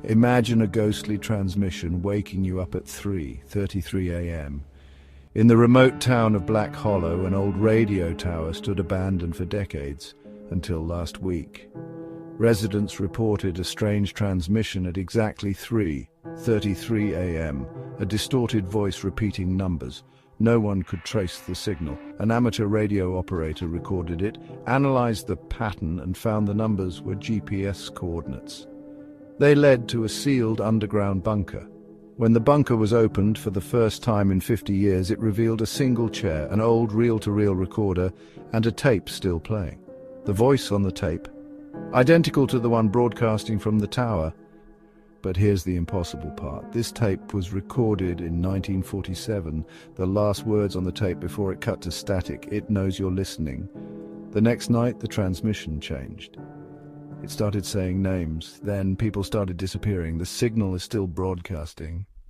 Imagine a ghostly transmission waking you up at 3:33 a.m. In the remote town of Black Hollow, an old radio tower stood abandoned for decades, until last week. Residents reported a strange transmission at exactly 3:33 a.m., a distorted voice repeating numbers. No one could trace the signal. An amateur radio operator recorded it, analyzed the pattern, and found the numbers were GPS coordinates. They led to a sealed underground bunker. When the bunker was opened for the first time in 50 years, it revealed a single chair, an old reel-to-reel recorder, and a tape still playing. The voice on the tape, identical to the one broadcasting from the tower. But here's the impossible part. This tape was recorded in 1947, the last words on the tape before it cut to static. It knows you're listening. The next night, the transmission changed. It started saying names. Then people started disappearing. The signal is still broadcasting.